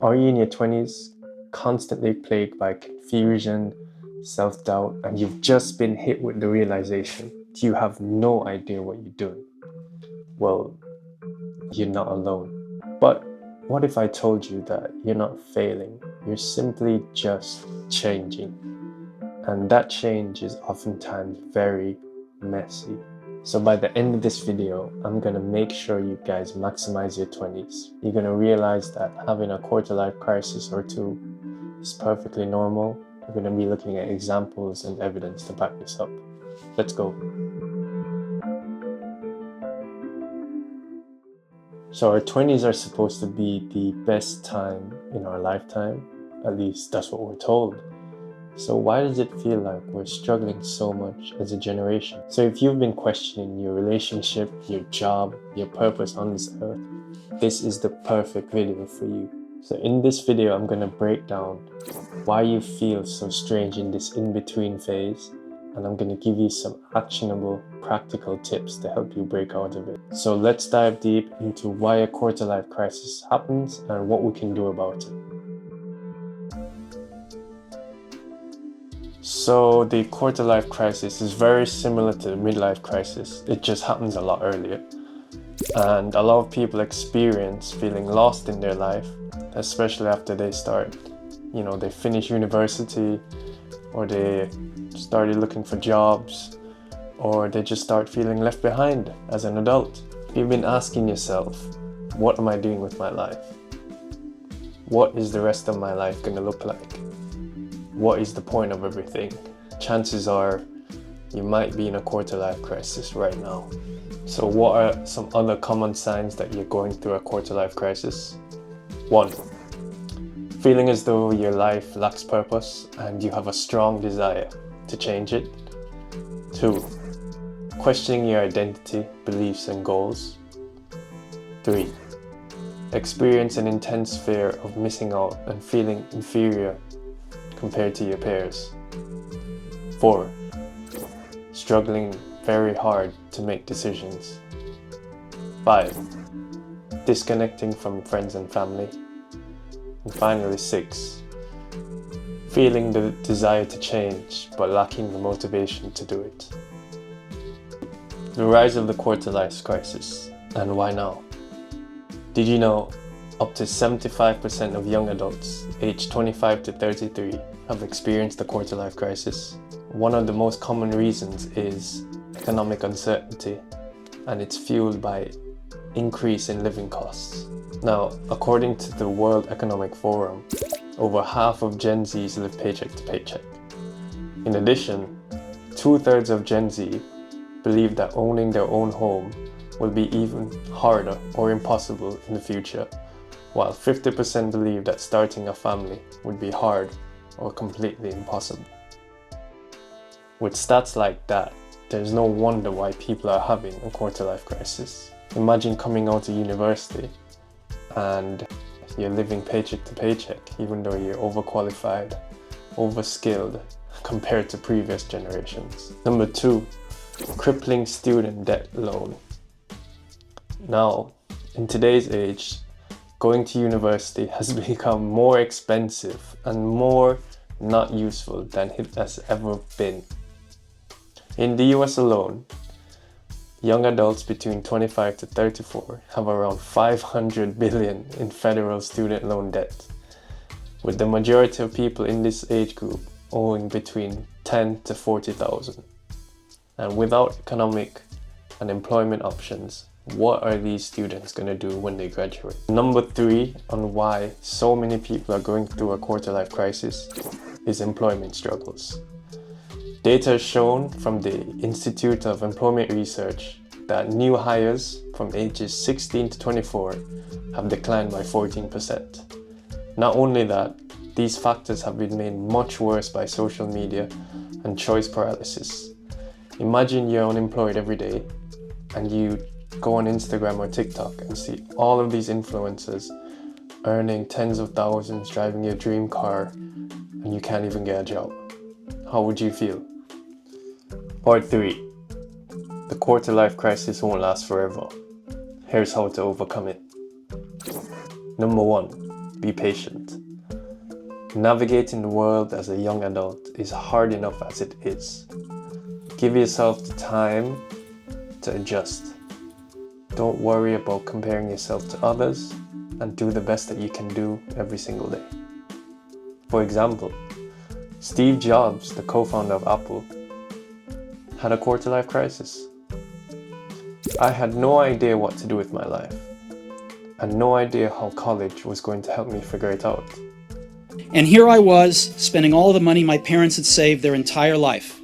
Are you in your 20s, constantly plagued by confusion, self-doubt, and you've just been hit with the realization you have no idea what you're doing? Well, you're not alone. But what if I told you that you're not failing, you're simply just changing? And that change is oftentimes very messy. So by the end of this video, I'm gonna make sure you guys maximize your 20s. You're gonna realize that having a quarter life crisis or two is perfectly normal. We're gonna be looking at examples and evidence to back this up. Let's go. So our 20s are supposed to be the best time in our lifetime. At least that's what we're told. So why does it feel like we're struggling so much as a generation? So if you've been questioning your relationship, your job, your purpose on this earth, this is the perfect video for you. So in this video, I'm going to break down why you feel so strange in this in-between phase, and I'm going to give you some actionable, practical tips to help you break out of it. So let's dive deep into why a quarter life crisis happens and what we can do about it. So the quarter life crisis is very similar to the midlife crisis. It just happens a lot earlier. And a lot of people experience feeling lost in their life, especially after they start, they finish university, or they started looking for jobs, or they just start feeling left behind as an adult. You've been asking yourself, what am I doing with my life? What is the rest of my life going to look like? What is the point of everything? Chances are you might be in a quarter life crisis right now. So what are some other common signs that you're going through a quarter life crisis? 1. Feeling as though your life lacks purpose and you have a strong desire to change it. 2. Questioning your identity, beliefs and goals. 3. Experience an intense fear of missing out and feeling inferior compared to your peers. 4. Struggling very hard to make decisions. 5. Disconnecting from friends and family. And finally 6. Feeling the desire to change but lacking the motivation to do it. The rise of the quarter life crisis, and why now? Did you know up to 75% of young adults aged 25 to 33 have experienced the quarter life crisis? One of the most common reasons is economic uncertainty, and it's fueled by increase in living costs. Now, according to the World Economic Forum, over half of Gen Zs live paycheck to paycheck. In addition, 2/3 of Gen Z believe that owning their own home will be even harder or impossible in the future, while 50% believe that starting a family would be hard or completely impossible. With stats like that, there's no wonder why people are having a quarter life crisis. Imagine coming out of university and you're living paycheck to paycheck, even though you're overqualified, overskilled compared to previous generations. Number 2, crippling student debt loan. Now, in today's age, going to university has become more expensive and more not useful than it has ever been. In the US alone, young adults between 25 to 34 have around $500 billion in federal student loan debt, with the majority of people in this age group owing between $10,000 to $40,000. And without economic and employment options, what are these students going to do when they graduate? Number 3 on why so many people are going through a quarter life crisis is employment struggles. Data has shown from the Institute of Employment Research that new hires from ages 16 to 24 have declined by 14%. Not only that, these factors have been made much worse by social media and choice paralysis. Imagine you're unemployed every day and you go on Instagram or TikTok and see all of these influencers earning tens of thousands, driving your dream car, and you can't even get a job. How would you feel? Part 3. The quarter life crisis won't last forever. Here's how to overcome it. Number 1. be patient. Navigating the world as a young adult is hard enough as it is. Give yourself the time to adjust. Don't worry about comparing yourself to others, and do the best that you can do every single day. For example, Steve Jobs, the co-founder of Apple, had a quarter-life crisis. I had no idea what to do with my life, and no idea how college was going to help me figure it out. And here I was, spending all the money my parents had saved their entire life.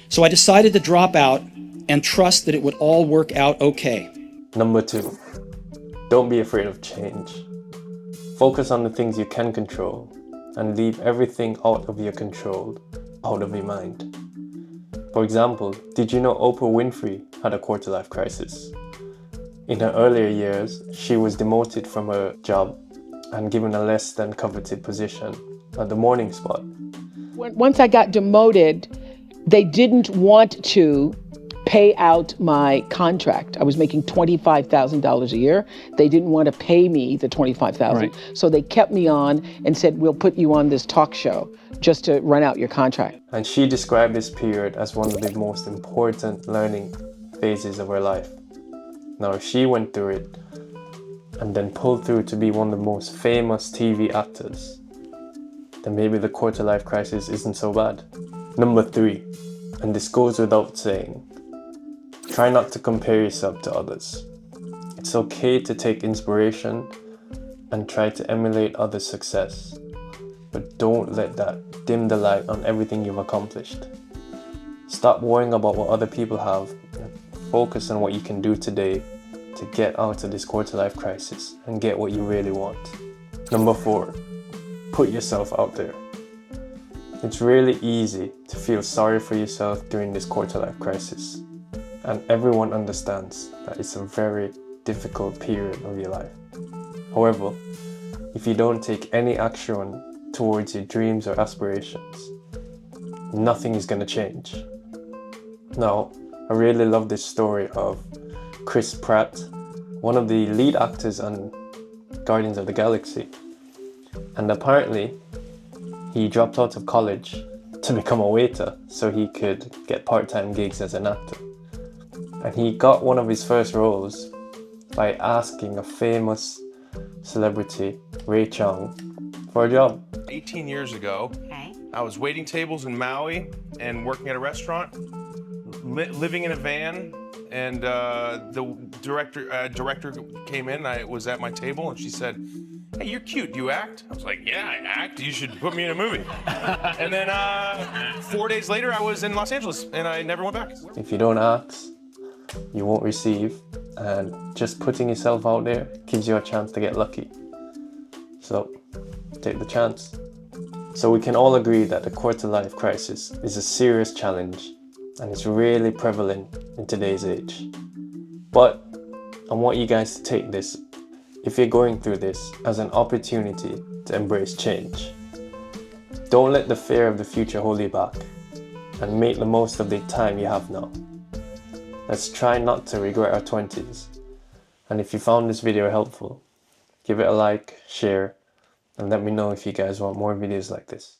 So I decided to drop out and trust that it would all work out okay. Number 2, don't be afraid of change. Focus on the things you can control and leave everything out of your control out of your mind. For example, did you know Oprah Winfrey had a quarter-life crisis? In her earlier years, she was demoted from her job and given a less than coveted position at the morning spot. Once I got demoted, they didn't want to pay out my contract. I was making $25,000 a year. They didn't want to pay me the $25,000. Right. So they kept me on and said, we'll put you on this talk show just to run out your contract. And she described this period as one of the most important learning phases of her life. Now, if she went through it and then pulled through to be one of the most famous TV actors, then maybe the quarter-life crisis isn't so bad. Number 3, and this goes without saying, try not to compare yourself to others. It's okay to take inspiration and try to emulate others' success, but don't let that dim the light on everything you've accomplished. Stop worrying about what other people have and focus on what you can do today to get out of this quarter-life crisis and get what you really want. Number 4, put yourself out there. It's really easy to feel sorry for yourself during this quarter-life crisis, and everyone understands that it's a very difficult period of your life. However, if you don't take any action towards your dreams or aspirations, nothing is going to change. Now, I really love this story of Chris Pratt, one of the lead actors on Guardians of the Galaxy. And apparently, he dropped out of college to become a waiter so he could get part-time gigs as an actor. And he got one of his first roles by asking a famous celebrity, Ray Chung, for a job. 18 years ago, I was waiting tables in Maui and working at a restaurant, living in a van, and the director came in. I was at my table, and she said, "Hey, you're cute. Do you act?" I was like, "Yeah, I act. You should put me in a movie." And then 4 days later, I was in Los Angeles, and I never went back. If you don't ask, you won't receive, and just putting yourself out there gives you a chance to get lucky. So, take the chance. So we can all agree that the quarter-life crisis is a serious challenge, and it's really prevalent in today's age. But I want you guys to take this, if you're going through this, as an opportunity to embrace change. Don't let the fear of the future hold you back, and make the most of the time you have now. Let's try not to regret our 20s. And if you found this video helpful, give it a like, share, and let me know if you guys want more videos like this.